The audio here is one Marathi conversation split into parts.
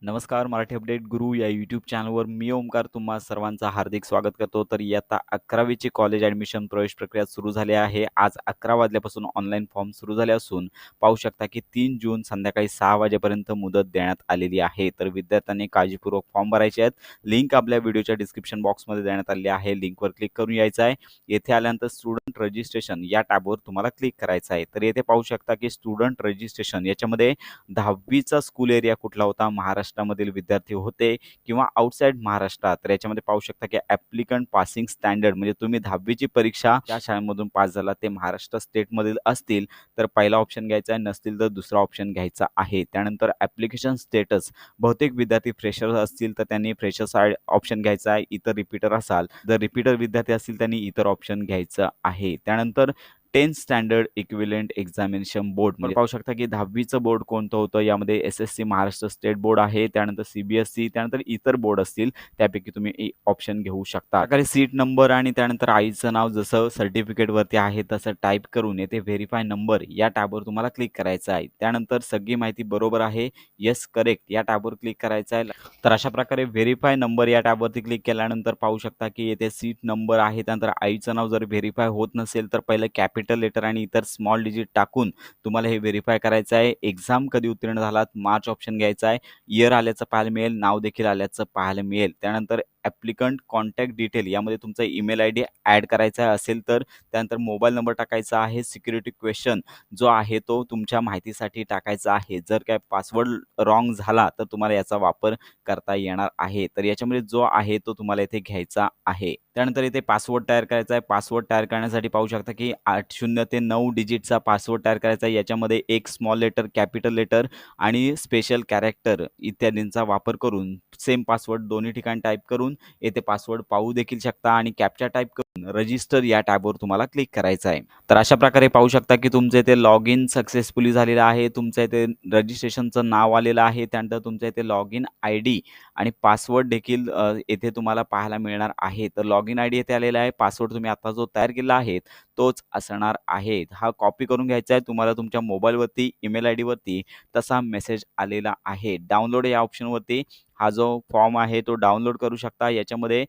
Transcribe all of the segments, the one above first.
नमस्कार मराठी अपडेट गुरु या यूट्यूब चॅनलवर मी ओमकार तुम्हा सर्वांचा हार्दिक स्वागत करतो. तर इयत्ता 11वीची कॉलेज ॲडमिशन प्रवेश प्रक्रिया सुरू झाली आहे. आज 11 वाजल्यापासून ऑनलाईन फॉर्म सुरू झाले असून पाहू शकता की 3 जून संध्याकाळी 6 वाजेपर्यंत मुदत देण्यात आलेली आहे. तर विद्यार्थ्यांनी काळजीपूर्वक फॉर्म भरायचे आहेत. लिंक आपल्या व्हिडिओच्या डिस्क्रिप्शन बॉक्समध्ये देण्यात आली आहे. लिंकवर क्लिक करून यायचं आहे. येथे आल्यानंतर स्टुडंट रजिस्ट्रेशन या टॅबवर तुम्हाला क्लिक करायचं आहे. तर येथे पाहू शकता की स्टुडंट रजिस्ट्रेशन याच्यामध्ये 10वीचा स्कूल एरिया कुठला होता, महाराष्ट्रामधील विद्यार्थी होते किंवा आउटसाइड महाराष्ट्रात. तर याच्यामध्ये पाहू शकता की ॲप्लिकंट पासिंग स्टँडर्ड म्हणजे तुम्ही 10वीची परीक्षा ज्या शाळेमधून पास झाला ते महाराष्ट्र स्टेटमधील असतील तर पहिला ऑप्शन घ्यायचा आहे, नसतील तर दुसरा ऑप्शन घ्यायचा आहे. त्यानंतर ॲप्लिकेशन स्टेटस बहुतेक विद्यार्थी फ्रेशर असतील तर त्यांनी फ्रेशर्स ऑप्शन घ्यायचा आहे. इतर रिपीटर असाल जर रिपीटर विद्यार्थी असतील त्यांनी इतर ऑप्शन घ्यायचं आहे. त्यानंतर 10th standard equivalent examination board म्हणजे पाहू शकता की 10वीचं बोर्ड कोणतं होतं. यामध्ये एस-एस-सी महाराष्ट्र स्टेट बोर्ड आहे, त्यानंतर सी-बी-एस-ई, त्यानंतर इतर बोर्ड असतील त्यापैकी तुम्ही ऑप्शन घेऊ शकता. प्रकारे सीट नंबर आणि त्यानंतर आईचं नाव जसं सर्टिफिकेटवरती आहे तसं टाईप करून येथे व्हेरीफाय नंबर या टॅबवर तुम्हाला क्लिक करायचं आहे. त्यानंतर सगळी माहिती बरोबर आहे, येस करेक्ट या टॅबवर क्लिक करायचं आहे. तर अशा प्रकारे व्हेरीफाय नंबर या टॅबवरती क्लिक केल्यानंतर पाहू शकता की येथे सीट नंबर आहे. त्यानंतर आईचं नाव जर व्हेरीफाय होत नसेल तर पहिलं कॅपिटल लेटर आणि इतर स्मॉल डिजिट टाकून तुम्हाला हे व्हेरीफाय करायचं आहे. एक्झाम कधी उत्तीर्ण झालात मार्च ऑप्शन घ्यायचा आहे. इयर आल्याचं पाहायला मिळेल, नाव देखील आल्याचं पाहायला मिळेल. त्यानंतर ॲप्लिकंट कॉन्टॅक्ट डिटेल यामध्ये तुमचा ईमेल आयडी ॲड करायचा असेल तर त्यानंतर मोबाईल नंबर टाकायचा आहे. सिक्युरिटी क्वेश्चन जो आहे तो तुमच्या माहितीसाठी टाकायचा आहे. जर काय पासवर्ड रॉंग झाला तर तुम्हाला याचा वापर करता येणार आहे. तर याच्यामध्ये जो आहे तो तुम्हाला इथे घ्यायचा आहे. त्यानंतर इथे पासवर्ड तयार करायचा आहे. पासवर्ड तयार करण्यासाठी पाहू शकता की 80 ते 9 डिजिटचा पासवर्ड तयार करायचा आहे. याच्यामध्ये एक स्मॉल लेटर, कॅपिटल लेटर आणि स्पेशल कॅरेक्टर इत्यादींचा वापर करून सेम पासवर्ड दोन्ही ठिकाणी टाईप करून येथे पासवर्ड पाहू देखील शकता आणि कॅप्चा टाईप करून रजिस्टर या टॅबवर तुम्हाला क्लिक करायचं आहे. तर अशा प्रकारे पाहू शकता की तुमचं इथे लॉग इन सक्सेसफुली झालेलं आहे. तुमचं इथे रजिस्ट्रेशनचं नाव आलेलं आहे. त्यानंतर तुमच्या इथे लॉग इन आयडी आणि पासवर्ड देखील येथे तुम्हाला पाहायला मिळणार आहे. तर लॉग इन आयडी येथे आलेला आहे. पासवर्ड तुम्ही आता जो तयार केला आहे तोच असणार आहे. हा कॉपी करून घ्यायचा आहे. तुम्हाला तुमच्या मोबाईलवरती, ईमेल आयडीवरती तसा मेसेज आलेला आहे. डाउनलोड या ऑप्शनवरती हा जो फॉर्म आहे तो डाउनलोड करू शकता. याच्यामध्ये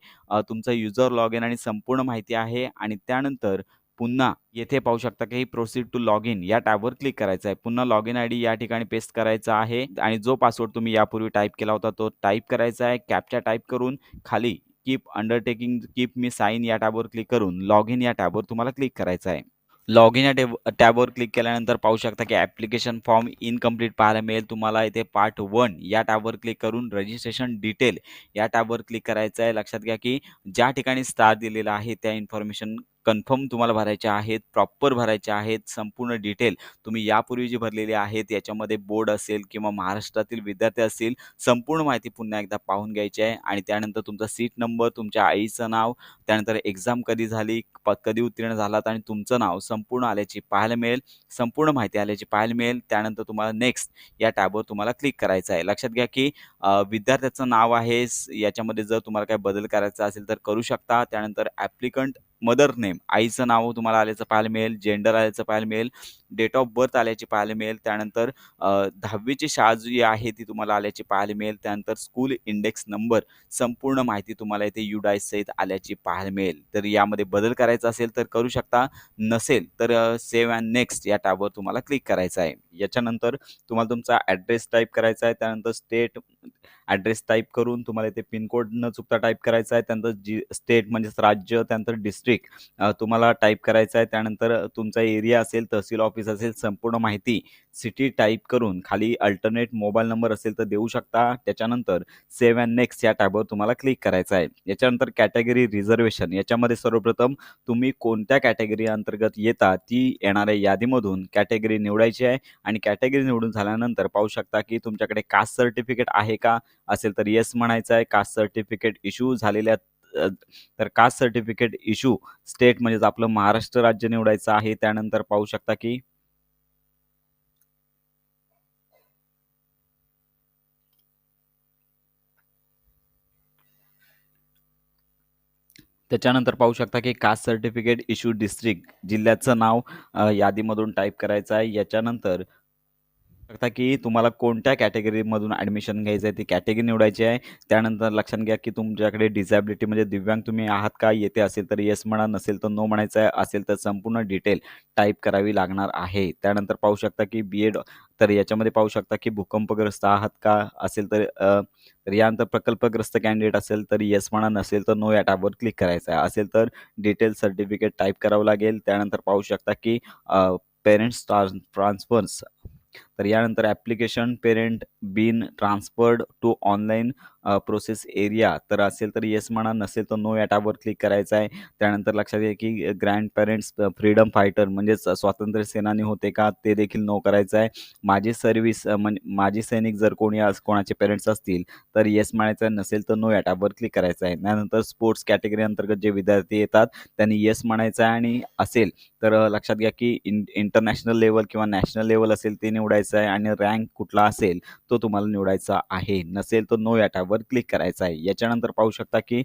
तुमचं युजर लॉग इन आणि संपूर्ण माहिती आहे आणि त्यानंतर पुन्हा येथे पाहू शकता की प्रोसीड टू लॉग इन या टॅबवर क्लिक करायचं आहे. पुन्हा लॉग इन आयडी या ठिकाणी पेस्ट करायचा आहे आणि जो पासवर्ड तुम्ही यापूर्वी टाईप केला होता तो टाईप करायचा आहे. कॅप्चा टाईप करून खाली keep undertaking keep me sign या टॅबवर क्लिक करून लॉग इन या टॅबवर तुम्हाला क्लिक करायचं आहे. लॉग इन या टॅबवर क्लिक केल्यानंतर पाहू शकता की ॲप्लिकेशन फॉर्म इनकम्प्लीट पाहायला मिळेल. तुम्हाला इथे पार्ट 1 या टॅबवर क्लिक करून रजिस्ट्रेशन डिटेल या टॅबवर क्लिक करायचं आहे. लक्षात घ्या की ज्या ठिकाणी स्टार दिलेला आहे त्या इन्फॉर्मेशन कन्फर्म तुम्हाला भरायच्या आहेत, प्रॉपर भरायच्या आहेत. संपूर्ण डिटेल तुम्ही यापूर्वी जी भरलेली आहेत याच्यामध्ये बोर्ड असेल किंवा महाराष्ट्रातील विद्यार्थी असतील, संपूर्ण माहिती पुन्हा एकदा पाहून घ्यायची आहे आणि त्यानंतर तुमचा सीट नंबर, तुमच्या आईचं नाव, त्यानंतर एक्झाम कधी झाली, कधी उत्तीर्ण झालात आणि तुमचं नाव संपूर्ण आल्याची पाहायला मिळेल. संपूर्ण माहिती आल्याची पाहायला मिळेल. त्यानंतर तुम्हाला नेक्स्ट या टॅबवर तुम्हाला क्लिक करायचं आहे. लक्षात घ्या की विद्यार्थ्याचं नाव आहे याच्यामध्ये जर तुम्हाला काही बदल करायचा असेल तर करू शकता. त्यानंतर ॲप्लिकंट मदर नेम आईचं नाव तुम्हाला आल्याचं पाहायला मिळेल. जेंडर आल्याचं पाहायला मिळेल. डेट ऑफ बर्थ आल्याची पाहायला मिळेल. त्यानंतर 10वीची शाळा जी आहे ती तुम्हाला आल्याची पाहायला मिळेल. त्यानंतर स्कूल इंडेक्स नंबर संपूर्ण माहिती तुम्हाला इथे UDICE सहित आल्याची पाहायला मिळेल. तर यामध्ये बदल करायचा असेल तर करू शकता. नसेल तर सेव्ह अँड नेक्स्ट या टॅबवर तुम्हाला क्लिक करायचं आहे. याच्यानंतर तुम्हाला तुमचा ॲड्रेस टाईप करायचा आहे. त्यानंतर स्टेट ॲड्रेस टाईप करून तुम्हाला इथे पिनकोड न चुकता टाईप करायचा आहे. त्यानंतर स्टेट म्हणजेच राज्य, त्यानंतर डिस्ट्रिक्ट तुम्हाला टाईप करायचं आहे. त्यानंतर तुमचा एरिया असेल, तहसील ऑफिस असेल, संपूर्ण माहिती सिटी टाईप करून खाली अल्टरनेट मोबाईल नंबर असेल तर देऊ शकता. त्याच्यानंतर सेव्ह अँड नेक्स्ट या टॅबवर तुम्हाला क्लिक करायचं आहे. याच्यानंतर कॅटेगरी रिझर्वेशन याच्यामध्ये सर्वप्रथम तुम्ही कोणत्या कॅटेगरी अंतर्गत येता ती येणाऱ्या यादीमधून कॅटेगरी निवडायची आहे आणि कॅटेगरी निवडून झाल्यानंतर पाहू शकता की तुमच्याकडे कास्ट सर्टिफिकेट आहे का? असेल तर येस म्हणायचं आहे. कास्ट सर्टिफिकेट इश्यू झालेल्या तर कास्ट सर्टिफिकेट इश्यू स्टेट म्हणजेच आपलं महाराष्ट्र राज्य निवडायचं आहे. त्यानंतर पाहू शकता की त्याच्यानंतर पाहू शकता की कास्ट सर्टिफिकेट इश्यू डिस्ट्रिक्ट जिल्ह्याचं नाव यादीमधून टाईप करायचं आहे. याच्यानंतर शकता की तुम्हाला कोणत्या कॅटेगरीमधून ॲडमिशन घ्यायचं आहे, ती कॅटेगरी निवडायची आहे. त्यानंतर लक्षात घ्या की तुमच्याकडे डिसॅबिलिटी म्हणजे दिव्यांग तुम्ही आहात का? येथे असेल तर येस म्हणा, नसेल तर नो म्हणायचं आहे. असेल तर संपूर्ण डिटेल टाइप करावी लागणार आहे. त्यानंतर पाहू शकता की बी-एड तर याच्यामध्ये पाहू शकता की भूकंपग्रस्त आहात का? असेल तर तर यानंतर प्रकल्पग्रस्त कॅन्डिडेट असेल तर येस म्हणा, नसेल तर नो या टॅबवर क्लिक करायचं आहे. असेल तर डिटेल सर्टिफिकेट टाइप करावं लागेल. त्यानंतर पाहू शकता की पेरेंट्स ट्रान्सफर्स तर यानंतर application parent been transferred to online process area तर असेल तर येस म्हणा, नसेल तर नो या टॅबवर क्लिक करायचं आहे. त्यानंतर लक्षात घ्या की ग्रँड पेरेंट्स फ्रीडम फायटर म्हणजेच स्वातंत्र्य सेनानी होते का? ते देखील नो करायचं आहे. माझी सर्व्हिस म्हणजे माजी सैनिक जर कोणाचे पेरेंट्स असतील तर येस म्हणायचं आहे, नसेल तर नो या टॅबवर क्लिक करायचं आहे. त्यानंतर स्पोर्ट्स कॅटेगरी अंतर्गत जे विद्यार्थी येतात त्यांनी येस म्हणायचं आहे आणि असेल तर लक्षात घ्या की इंटरनॅशनल लेव्हल किंवा नॅशनल लेव्हल असेल ते निवडायचं आहे आणि रँक कुठला असेल तो तुम्हाला निवडायचा आहे. नसेल तर नो या टॅबवर क्लिक करायचं आहे. याच्यानंतर पाहू शकता की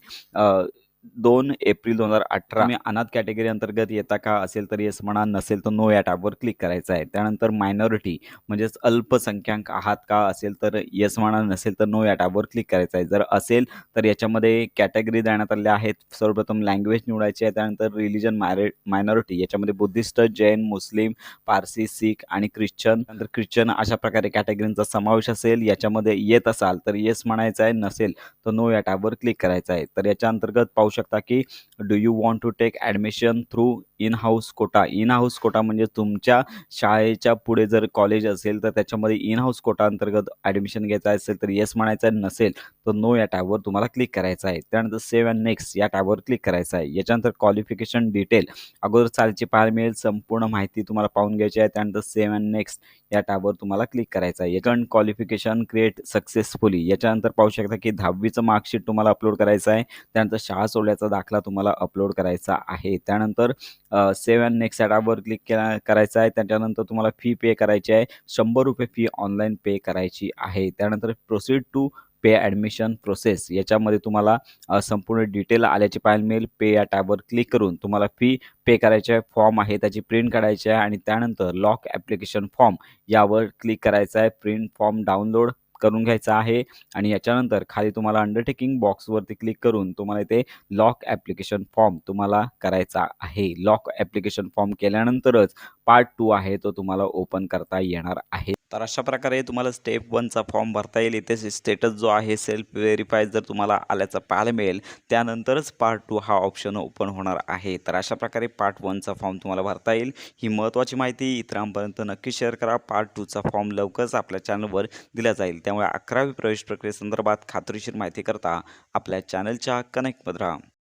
2 एप्रिल 2018 तुम्ही अनाथ कॅटेगरी अंतर्गत येता का? असेल तर येस म्हणा, नसेल तर नो या टॅबवर क्लिक करायचं आहे. त्यानंतर मायनॉरिटी म्हणजेच अल्पसंख्याक आहात का? असेल तर येस म्हणा, नसेल तर नो या टॅबवर क्लिक करायचं आहे. जर असेल तर याच्यामध्ये कॅटेगरी देण्यात आल्या आहेत. सर्वप्रथम लँग्वेज निवडायची आहे. त्यानंतर रिलिजन मायनॉरिटी याच्यामध्ये बुद्धिस्ट, जैन, मुस्लिम, पारसी, शीख आणि ख्रिश्चन नंतर ख्रिश्चन अशा प्रकारे कॅटेगरींचा समावेश असेल. याच्यामध्ये येत असाल तर येस म्हणायचं आहे, नसेल तर नो या टॅबवर क्लिक करायचं आहे. तर याच्या अंतर्गत पाहू शकता की do you want to take admission through in house quota. In house quota म्हणजे तुमच्या शाळेच्या पुढे जर कॉलेज असेल तर त्याच्यामध्ये इन हाऊस कोटा अंतर्गत ॲडमिशन घ्यायचं असेल तर येस म्हणायचं आहे, नसेल तर नो या टॅबवर तुम्हाला क्लिक करायचं आहे. त्यानंतर सेव्ह अँड नेक्स्ट या टॅबवर क्लिक करायचं आहे. याच्यानंतर क्वालिफिकेशन डिटेल अगोदर चालची पाहायला मिळेल. संपूर्ण माहिती तुम्हाला पाहून घ्यायची आहे. त्यानंतर सेव्ह अँड नेक्स्ट या टॅबवर तुम्हाला क्लिक करायचं आहे. याच्यानंतर क्वालिफिकेशन क्रिएट सक्सेसफुली याच्यानंतर पाहू शकता की 10वीचं मार्कशीट तुम्हाला अपलोड करायचं आहे. त्यानंतर शाळा सोडल्याचा दाखला तुम्हाला अपलोड करायचा आहे. त्यानंतर सेव्ह अँड नेक्स्ट या टॅबवर क्लिक करायचं आहे. त्याच्यानंतर तुम्हाला फी पे करायची आहे. ₹100 फी ऑनलाईन पे करायची आहे. त्यानंतर proceed to pay admission process याच्यामध्ये तुम्हाला संपूर्ण डिटेल आल्याची पाहायला मिळेल. पे या टॅबवर क्लिक करून तुम्हाला फी पे करायची आहे. फॉर्म आहे त्याची प्रिंट काढायची आहे आणि त्यानंतर लॉक ॲप्लिकेशन फॉर्म यावर क्लिक करायचं आहे. प्रिंट फॉर्म डाउनलोड करून घ्यायचा आहे आणि याच्यानंतर खाली तुम्हाला अंडरटेकिंग बॉक्सवरती क्लिक करून तुम्हाला इथे लॉक ॲप्लिकेशन फॉर्म तुम्हाला करायचा आहे. लॉक ॲप्लिकेशन फॉर्म केल्यानंतरच पार्ट 2 आहे तो तुम्हाला ओपन करता येणार आहे. तर अशा प्रकारे तुम्हाला स्टेप 1चा फॉर्म भरता येईल. इथे स्टेटस जो आहे सेल्फ व्हेरिफाय जर तुम्हाला आल्याचं पाहायला मिळेल. त्यानंतरच पार्ट 2 हा ऑप्शन ओपन होणार आहे. तर अशा प्रकारे पार्ट 1चा फॉर्म तुम्हाला भरता येईल. ही महत्त्वाची माहिती इतरांपर्यंत नक्की शेअर करा. पार्ट 2चा फॉर्म लवकरच आपल्या चॅनलवर दिला जाईल. त्यामुळे 11वी प्रवेश प्रक्रियेसंदर्भात खात्रीशीर माहिती करता आपल्या चॅनलच्या कनेक्टमध्ये राहा.